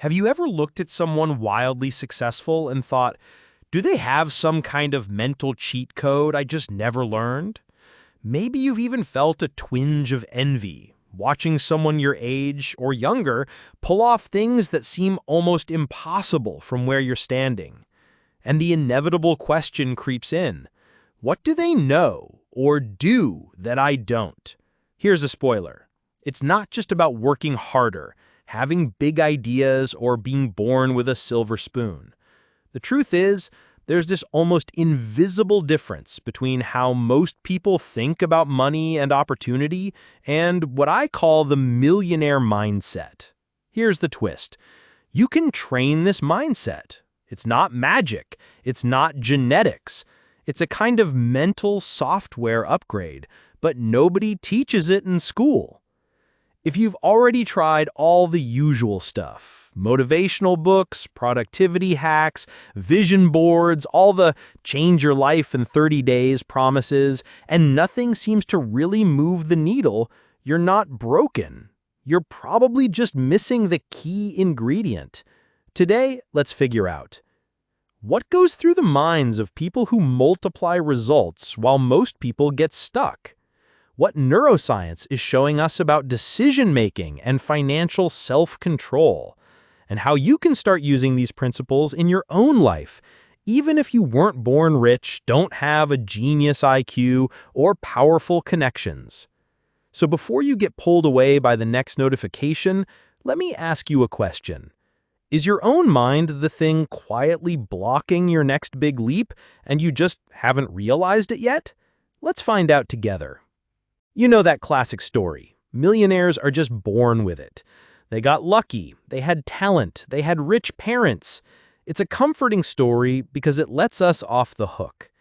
Have you ever looked at someone wildly successful and thought, do they have some kind of mental cheat code I just never learned? Maybe you've even felt a twinge of envy, watching someone your age or younger pull off things that seem almost impossible from where you're standing. And the inevitable question creeps in. What do they know or do that I don't? Here's a spoiler. It's not just about working harder, having big ideas, or being born with a silver spoon. The truth is, there's this almost invisible difference between how most people think about money and opportunity and what I call the millionaire mindset. Here's the twist. You can train this mindset. It's not magic. It's not genetics. It's a kind of mental software upgrade, but nobody teaches it in school. If you've already tried all the usual stuff, motivational books, productivity hacks, vision boards, all the change your life in 30 days promises, and nothing seems to really move the needle, you're not broken. You're probably just missing the key ingredient. Today, let's figure out what goes through the minds of people who multiply results while most people get stuck. What neuroscience is showing us about decision-making and financial self-control, and how you can start using these principles in your own life, even if you weren't born rich, don't have a genius IQ, or powerful connections. So before you get pulled away by the next notification, let me ask you a question. Is your own mind the thing quietly blocking your next big leap, and you just haven't realized it yet? Let's find out together. You know that classic story. Millionaires are just born with it. They got lucky, they had talent, they had rich parents. It's a comforting story because it lets us off the hook.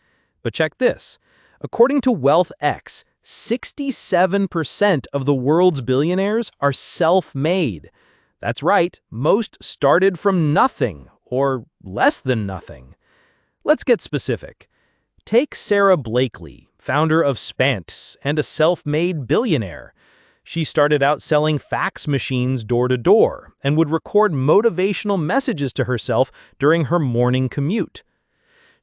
But check this. According to WealthX, 67% of the world's billionaires are self-made. That's right, most started from nothing, or less than nothing. Let's get specific. Take Sarah Blakely, founder of Spant and a self-made billionaire. She started out selling fax machines door to door and would record motivational messages to herself during her morning commute.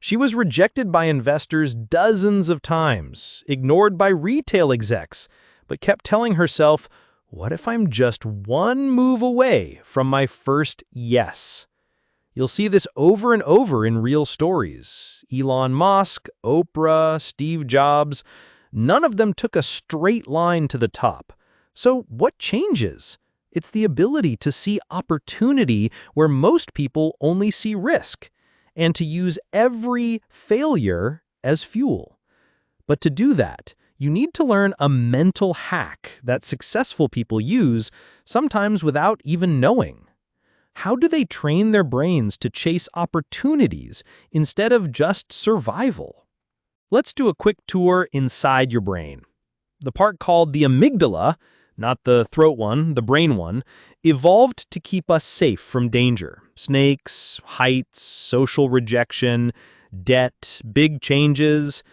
She was rejected by investors dozens of times, ignored by retail execs, but kept telling herself, what if I'm just one move away from my first yes? You'll see this over and over in real stories. Elon Musk, Oprah, Steve Jobs, none of them took a straight line to the top. So what changes? It's the ability to see opportunity where most people only see risk, and to use every failure as fuel. But to do that, you need to learn a mental hack that successful people use, sometimes without even knowing. How do they train their brains to chase opportunities instead of just survival? Let's do a quick tour inside your brain. The part called the amygdala, not the throat one, the brain one, evolved to keep us safe from danger. Snakes, heights, social rejection, debt, big changes.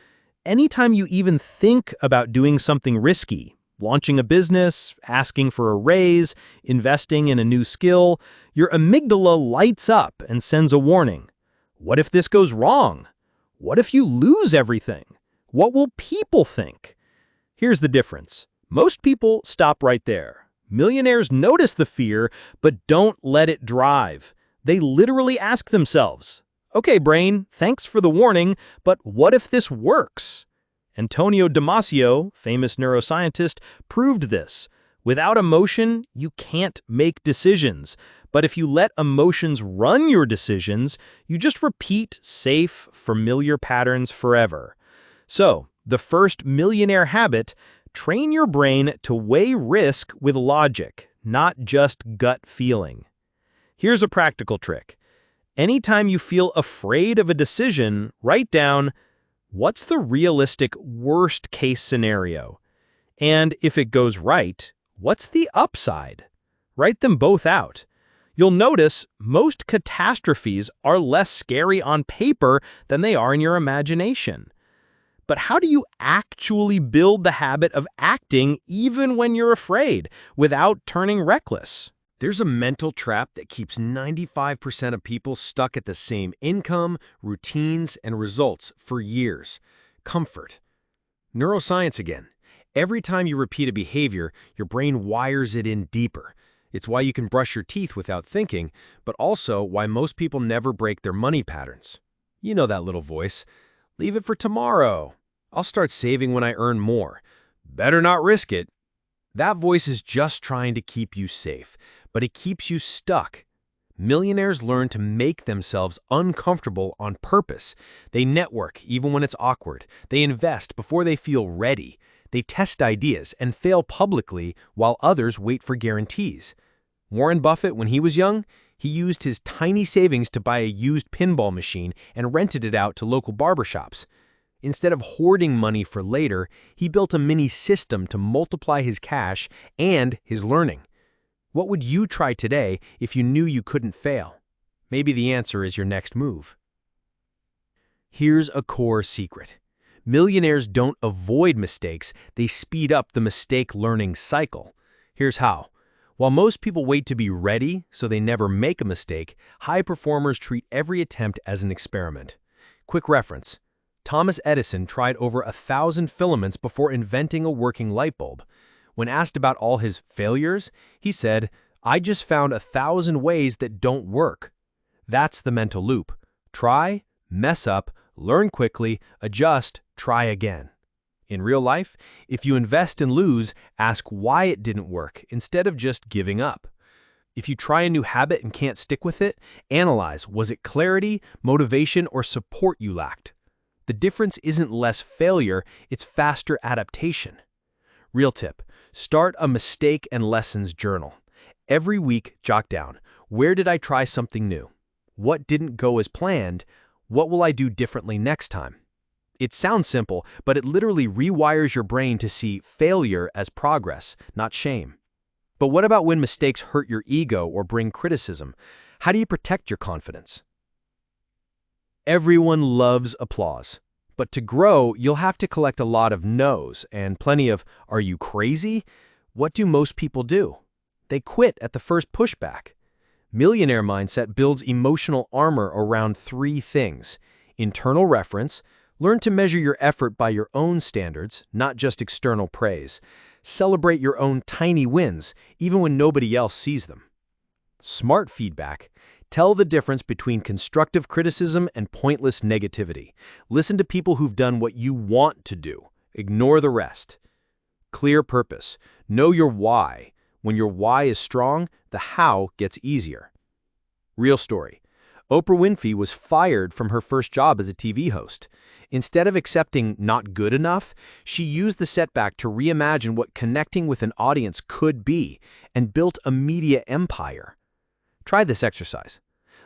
Anytime you even think about doing something risky, launching a business, asking for a raise, investing in a new skill, your amygdala lights up and sends a warning. What if this goes wrong? What if you lose everything? What will people think? Here's the difference. Most people stop right there. Millionaires notice the fear, but don't let it drive. They literally ask themselves, okay, brain, thanks for the warning, but what if this works? Antonio Damasio, famous neuroscientist, proved this. Without emotion, you can't make decisions. But if you let emotions run your decisions, you just repeat safe, familiar patterns forever. So, the first millionaire habit, train your brain to weigh risk with logic, not just gut feeling. Here's a practical trick. Anytime you feel afraid of a decision, write down, what's the realistic worst-case scenario? And if it goes right, what's the upside? Write them both out. You'll notice most catastrophes are less scary on paper than they are in your imagination. But how do you actually build the habit of acting even when you're afraid, without turning reckless? There's a mental trap that keeps 95% of people stuck at the same income, routines, and results for years. Comfort. Neuroscience again. Every time you repeat a behavior, your brain wires it in deeper. It's why you can brush your teeth without thinking, but also why most people never break their money patterns. You know that little voice. Leave it for tomorrow. I'll start saving when I earn more. Better not risk it. That voice is just trying to keep you safe, but it keeps you stuck. Millionaires learn to make themselves uncomfortable on purpose. They network even when it's awkward. They invest before they feel ready. They test ideas and fail publicly while others wait for guarantees. Warren Buffett, when he was young, he used his tiny savings to buy a used pinball machine and rented it out to local barbershops. Instead of hoarding money for later, he built a mini system to multiply his cash and his learning. What would you try today if you knew you couldn't fail? Maybe the answer is your next move. Here's a core secret. Millionaires don't avoid mistakes, they speed up the mistake learning cycle. Here's how. While most people wait to be ready so they never make a mistake, high performers treat every attempt as an experiment. Quick reference. Thomas Edison tried over 1,000 filaments before inventing a working light bulb. When asked about all his failures, he said, "I just found 1,000 ways that don't work." That's the mental loop. Try, mess up, learn quickly, adjust, try again. In real life, if you invest and lose, ask why it didn't work instead of just giving up. If you try a new habit and can't stick with it, analyze, was it clarity, motivation, or support you lacked? The difference isn't less failure, it's faster adaptation. Real tip, start a mistake and lessons journal. Every week, jot down, where did I try something new? What didn't go as planned? What will I do differently next time? It sounds simple, but it literally rewires your brain to see failure as progress, not shame. But what about when mistakes hurt your ego or bring criticism? How do you protect your confidence? Everyone loves applause. But to grow, you'll have to collect a lot of no's and plenty of, "Are you crazy?" What do most people do? They quit at the first pushback. Millionaire mindset builds emotional armor around 3 things. Internal reference. Learn to measure your effort by your own standards, not just external praise. Celebrate your own tiny wins, even when nobody else sees them. Smart feedback. Tell the difference between constructive criticism and pointless negativity. Listen to people who've done what you want to do. Ignore the rest. Clear purpose. Know your why. When your why is strong, the how gets easier. Real story. Oprah Winfrey was fired from her first job as a TV host. Instead of accepting not good enough, she used the setback to reimagine what connecting with an audience could be and built a media empire. Try this exercise.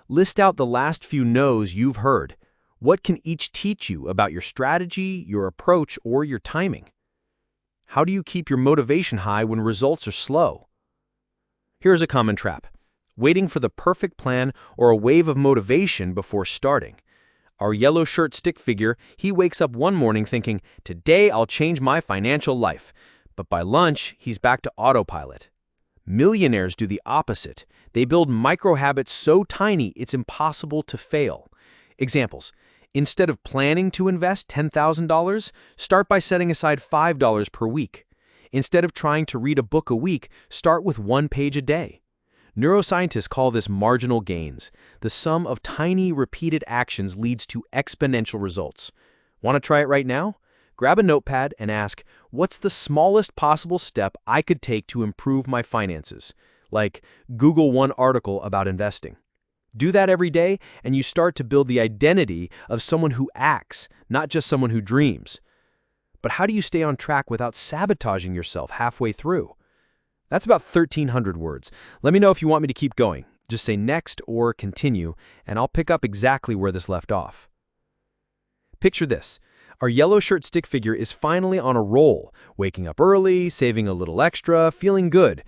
List out the last few no's you've heard. What can each teach you about your strategy, your approach, or your timing? How do you keep your motivation high when results are slow? Here's a common trap. Waiting for the perfect plan or a wave of motivation before starting. Our yellow shirt stick figure, he wakes up one morning thinking, "Today I'll change my financial life." But by lunch, he's back to autopilot. Millionaires do the opposite. They build micro-habits so tiny it's impossible to fail. Examples. Instead of planning to invest $10,000, start by setting aside $5 per week. Instead of trying to read a book a week, start with 1 page a day. Neuroscientists call this marginal gains. The sum of tiny, repeated actions leads to exponential results. Want to try it right now? Grab a notepad and ask, what's the smallest possible step I could take to improve my finances? Like, Google one article about investing. Do that every day, and you start to build the identity of someone who acts, not just someone who dreams. But how do you stay on track without sabotaging yourself halfway through? That's about 1,300 words. Let me know if you want me to keep going. Just say next or continue, and I'll pick up exactly where this left off. Picture this. Our yellow shirt stick figure is finally on a roll, waking up early, saving a little extra, feeling good.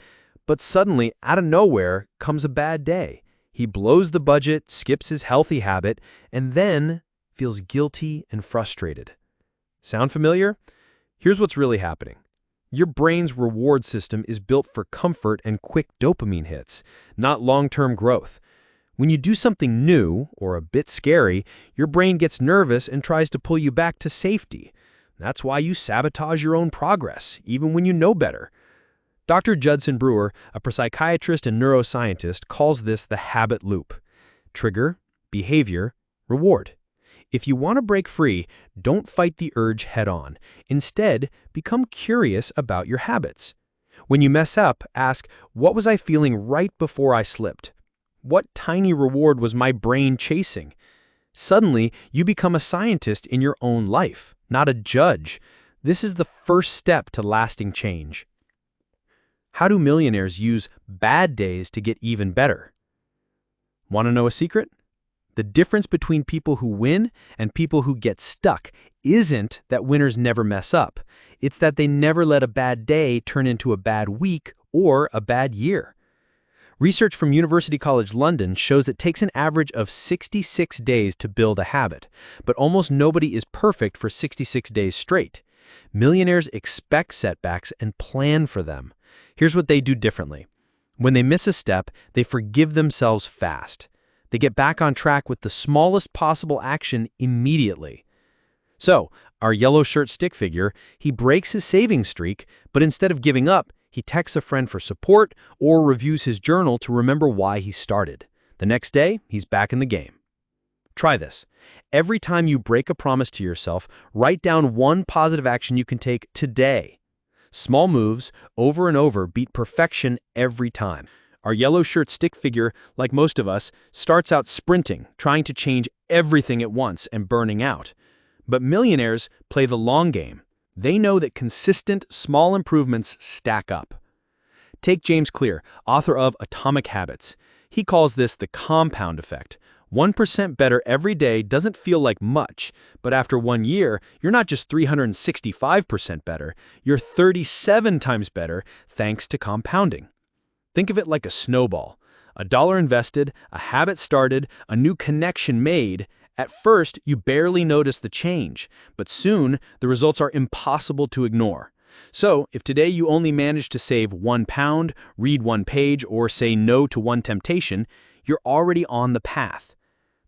But suddenly, out of nowhere, comes a bad day. He blows the budget, skips his healthy habit, and then feels guilty and frustrated. Sound familiar? Here's what's really happening. Your brain's reward system is built for comfort and quick dopamine hits, not long-term growth. When you do something new or a bit scary, your brain gets nervous and tries to pull you back to safety. That's why you sabotage your own progress, even when you know better. Dr. Judson Brewer, a psychiatrist and neuroscientist, calls this the habit loop. Trigger, behavior, reward. If you want to break free, don't fight the urge head-on. Instead, become curious about your habits. When you mess up, ask, what was I feeling right before I slipped? What tiny reward was my brain chasing? Suddenly, you become a scientist in your own life, not a judge. This is the first step to lasting change. How do millionaires use bad days to get even better? Want to know a secret? The difference between people who win and people who get stuck isn't that winners never mess up. It's that they never let a bad day turn into a bad week or a bad year. Research from University College London shows it takes an average of 66 days to build a habit, but almost nobody is perfect for 66 days straight. Millionaires expect setbacks and plan for them. Here's what they do differently. When they miss a step, they forgive themselves fast. They get back on track with the smallest possible action immediately. So, our yellow shirt stick figure, he breaks his saving streak, but instead of giving up, he texts a friend for support or reviews his journal to remember why he started. The next day, he's back in the game. Try this. Every time you break a promise to yourself, write down one positive action you can take today. Small moves, over and over, beat perfection every time. Our yellow shirt stick figure, like most of us, starts out sprinting, trying to change everything at once and burning out. But millionaires play the long game. They know that consistent, small improvements stack up. Take James Clear, author of Atomic Habits. He calls this the compound effect. 1% better every day doesn't feel like much, but after 1 year, you're not just 365% better, you're 37 times better thanks to compounding. Think of it like a snowball. $1 invested, a habit started, a new connection made. At first, you barely notice the change, but soon, the results are impossible to ignore. So, if today you only manage to save £1, read 1 page, or say no to 1 temptation, you're already on the path.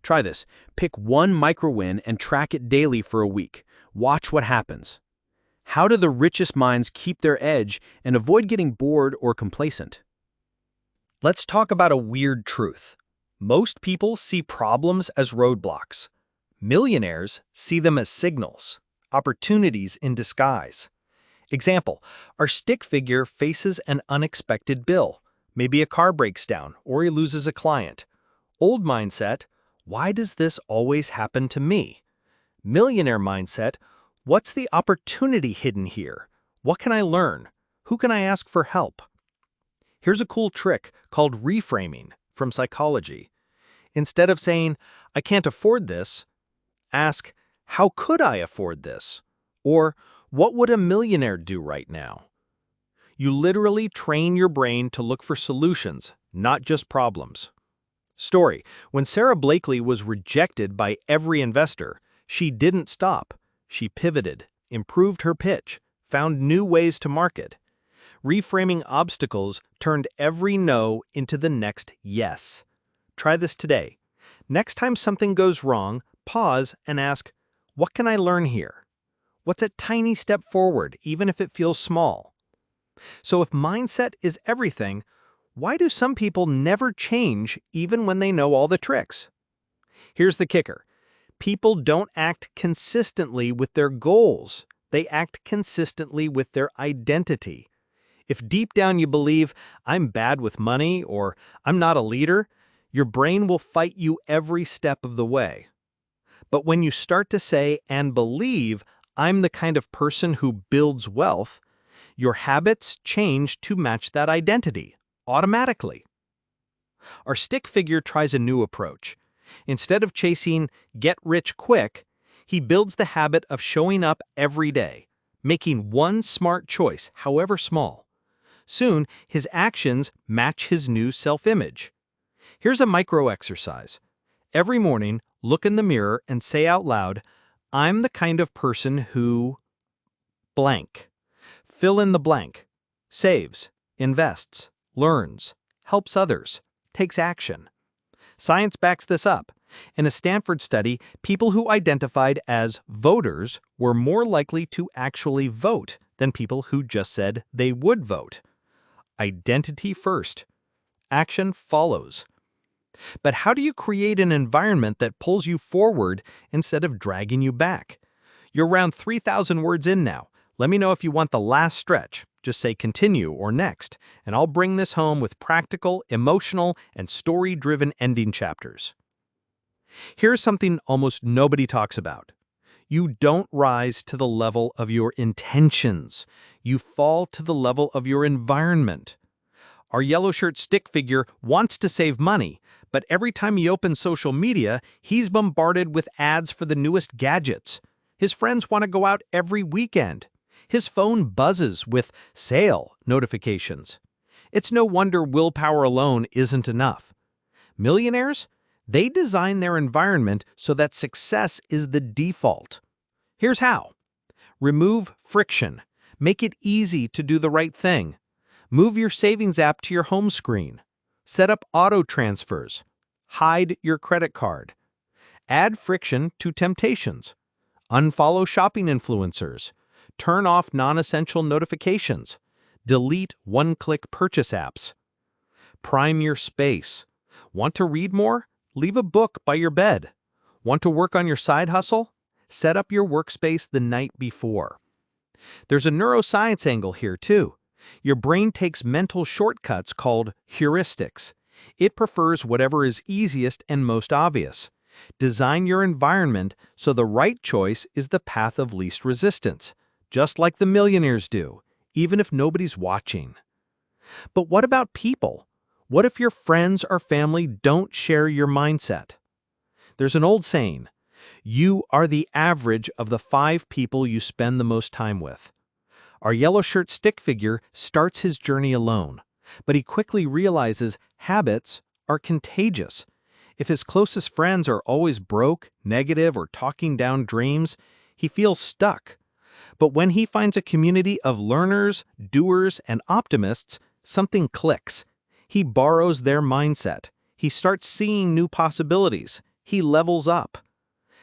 Try this. Pick 1 micro-win and track it daily for a week. Watch what happens. How do the richest minds keep their edge and avoid getting bored or complacent? Let's talk about a weird truth. Most people see problems as roadblocks. Millionaires see them as signals, opportunities in disguise. Example, our stick figure faces an unexpected bill. Maybe a car breaks down or he loses a client. Old mindset, why does this always happen to me? Millionaire mindset, what's the opportunity hidden here? What can I learn? Who can I ask for help? Here's a cool trick called reframing from psychology. Instead of saying, I can't afford this, ask, how could I afford this? Or, what would a millionaire do right now? You literally train your brain to look for solutions, not just problems. Story, when Sarah Blakely was rejected by every investor, she didn't stop. She pivoted, improved her pitch, found new ways to market. Reframing obstacles turned every no into the next yes. Try this today. Next time something goes wrong, pause and ask, what can I learn here? What's a tiny step forward, even if it feels small? So if mindset is everything, why do some people never change even when they know all the tricks? Here's the kicker. People don't act consistently with their goals. They act consistently with their identity. If deep down you believe, I'm bad with money or I'm not a leader, your brain will fight you every step of the way. But when you start to say and believe, I'm the kind of person who builds wealth, your habits change to match that identity, automatically. Our stick figure tries a new approach. Instead of chasing get rich quick, he builds the habit of showing up every day, making one smart choice, however small. Soon, his actions match his new self-image. Here's a micro exercise. Every morning, look in the mirror and say out loud, I'm the kind of person who blank. Fill in the blank. Saves, invests, learns, helps others, takes action. Science backs this up. In a Stanford study, people who identified as voters were more likely to actually vote than people who just said they would vote. Identity first. Action follows. But how do you create an environment that pulls you forward instead of dragging you back? You're around 3,000 words in now. Let me know if you want the last stretch. Just say continue or next, and I'll bring this home with practical, emotional, and story-driven ending chapters. Here's something almost nobody talks about. You don't rise to the level of your intentions. You fall to the level of your environment. Our yellow shirt stick figure wants to save money, but every time he opens social media, he's bombarded with ads for the newest gadgets. His friends want to go out every weekend. His phone buzzes with sale notifications. It's no wonder willpower alone isn't enough. Millionaires? They design their environment so that success is the default. Here's how. Remove friction. Make it easy to do the right thing. Move your savings app to your home screen. Set up auto transfers. Hide your credit card. Add friction to temptations. Unfollow shopping influencers. Turn off non-essential notifications. Delete one-click purchase apps. Prime your space. Want to read more? Leave a book by your bed. Want to work on your side hustle? Set up your workspace the night before. There's a neuroscience angle here too. Your brain takes mental shortcuts called heuristics. It prefers whatever is easiest and most obvious. Design your environment so the right choice is the path of least resistance, just like the millionaires do, even if nobody's watching. But what about people? What if your friends or family don't share your mindset? There's an old saying, you are the average of the 5 people you spend the most time with. Our yellow shirt stick figure starts his journey alone, but he quickly realizes habits are contagious. If his closest friends are always broke, negative, or talking down dreams, he feels stuck. But when he finds a community of learners, doers, and optimists, something clicks. He borrows their mindset. He starts seeing new possibilities. He levels up.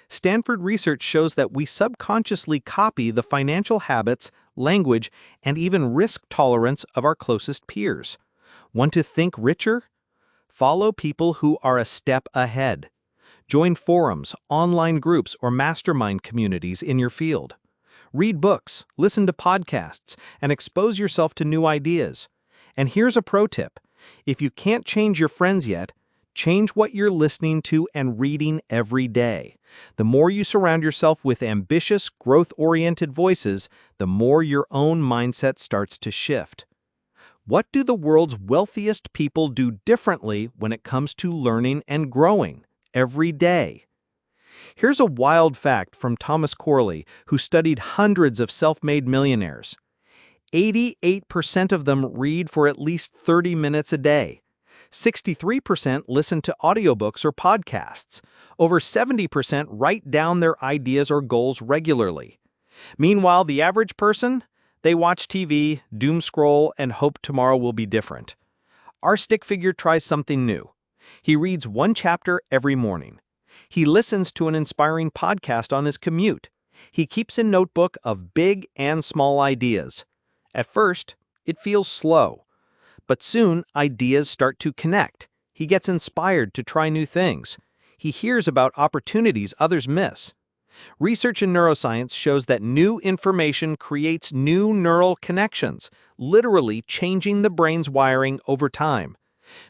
Stanford research shows that we subconsciously copy the financial habits, language, and even risk tolerance of our closest peers. Want to think richer? Follow people who are a step ahead. Join forums, online groups, or mastermind communities in your field. Read books, listen to podcasts, and expose yourself to new ideas. And here's a pro tip. If you can't change your friends yet, change what you're listening to and reading every day. The more you surround yourself with ambitious, growth-oriented voices, the more your own mindset starts to shift. What do the world's wealthiest people do differently when it comes to learning and growing every day? Here's a wild fact from Thomas Corley, who studied hundreds of self-made millionaires. 88% of them read for at least 30 minutes a day. 63% listen to audiobooks or podcasts. Over 70% write down their ideas or goals regularly. Meanwhile, the average person? They watch TV, doom scroll, and hope tomorrow will be different. Our stick figure tries something new. He reads one chapter every morning. He listens to an inspiring podcast on his commute. He keeps a notebook of big and small ideas. At first, it feels slow. But soon, ideas start to connect. He gets inspired to try new things. He hears about opportunities others miss. Research in neuroscience shows that new information creates new neural connections, literally changing the brain's wiring over time.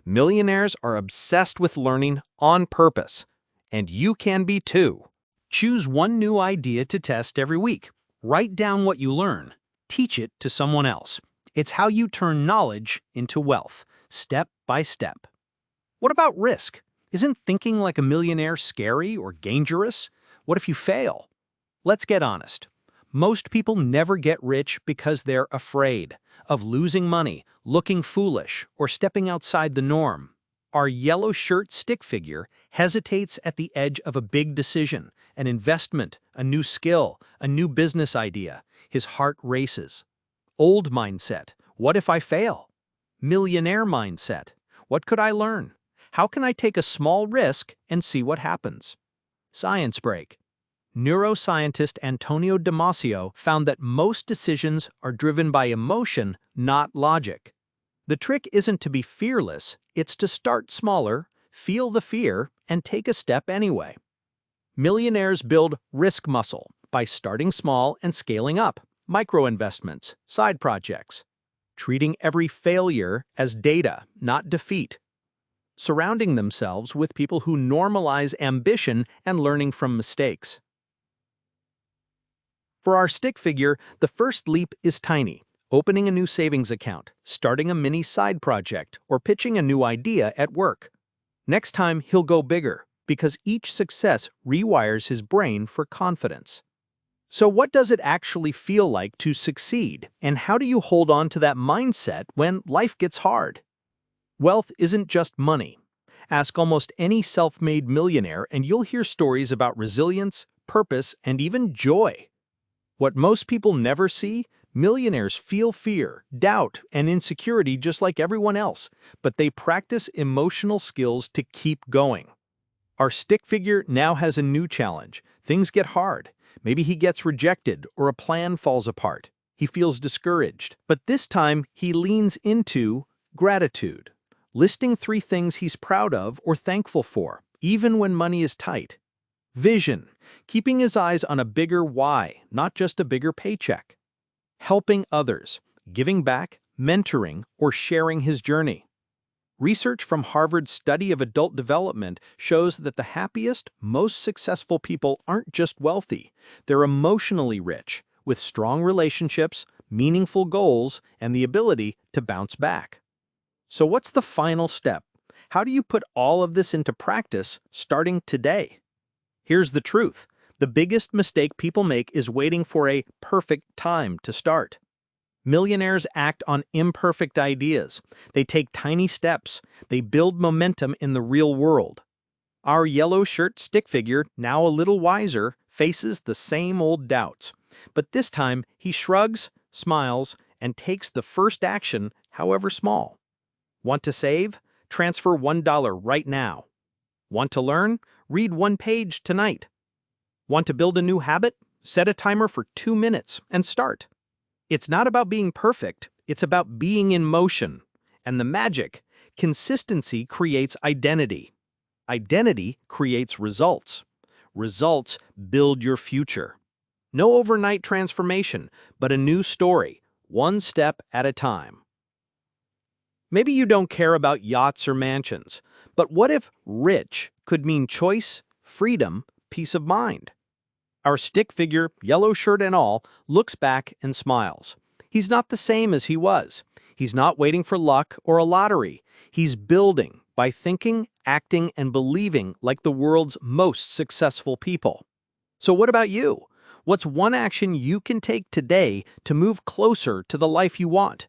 Millionaires are obsessed with learning on purpose, and you can be too. Choose one new idea to test every week. Write down what you learn. Teach it to someone else. It's how you turn knowledge into wealth, step by step. What about risk? Isn't thinking like a millionaire scary or dangerous? What if you fail? Let's get honest. Most people never get rich because they're afraid of losing money, looking foolish, or stepping outside the norm. Our yellow shirt stick figure hesitates at the edge of a big decision, an investment, a new skill, a new business idea. His heart races. Old mindset. What if I fail? Millionaire mindset. What could I learn? How can I take a small risk and see what happens? Science break. Neuroscientist Antonio Damasio found that most decisions are driven by emotion, not logic. The trick isn't to be fearless, it's to start smaller, feel the fear, and take a step anyway. Millionaires build risk muscle by starting small and scaling up, micro-investments, side projects, treating every failure as data, not defeat, surrounding themselves with people who normalize ambition and learning from mistakes. For our stick figure, the first leap is tiny, opening a new savings account, starting a mini side project, or pitching a new idea at work. Next time, he'll go bigger, because each success rewires his brain for confidence. So what does it actually feel like to succeed, and how do you hold on to that mindset when life gets hard? Wealth isn't just money. Ask almost any self-made millionaire and you'll hear stories about resilience, purpose, and even joy. What most people never see, millionaires feel fear, doubt, and insecurity just like everyone else, but they practice emotional skills to keep going. Our stick figure now has a new challenge. Things get hard. Maybe he gets rejected or a plan falls apart. He feels discouraged. But this time, he leans into gratitude, listing 3 things he's proud of or thankful for, even when money is tight. Vision, keeping his eyes on a bigger why, not just a bigger paycheck. Helping others, giving back, mentoring, or sharing his journey. Research from Harvard's study of adult development shows that the happiest, most successful people aren't just wealthy. They're emotionally rich, with strong relationships, meaningful goals, and the ability to bounce back. So what's the final step? How do you put all of this into practice starting today? Here's the truth. The biggest mistake people make is waiting for a perfect time to start. Millionaires act on imperfect ideas. They take tiny steps. They build momentum in the real world. Our yellow shirt stick figure, now a little wiser, faces the same old doubts. But this time, he shrugs, smiles, and takes the first action, however small. Want to save? Transfer $1 right now. Want to learn? Read 1 page tonight. Want to build a new habit? Set a timer for 2 minutes and start. It's not about being perfect, it's about being in motion. And the magic, consistency creates identity. Identity creates results. Results build your future. No overnight transformation, but a new story, 1 step at a time. Maybe you don't care about yachts or mansions, but what if rich could mean choice, freedom, peace of mind? Our stick figure, yellow shirt and all, looks back and smiles. He's not the same as he was. He's not waiting for luck or a lottery. He's building by thinking, acting, and believing like the world's most successful people. So what about you? What's one action you can take today to move closer to the life you want?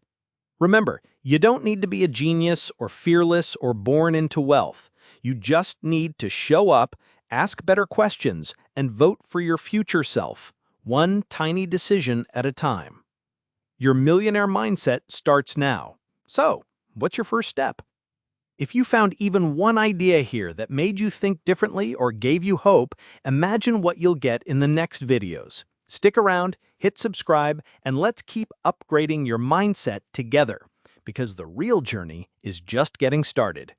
Remember, you don't need to be a genius or fearless or born into wealth. You just need to show up, ask better questions, and vote for your future self, 1 tiny decision at a time. Your millionaire mindset starts now. So, what's your first step? If you found even one idea here that made you think differently or gave you hope, imagine what you'll get in the next videos. Stick around, hit subscribe, and let's keep upgrading your mindset together, because the real journey is just getting started.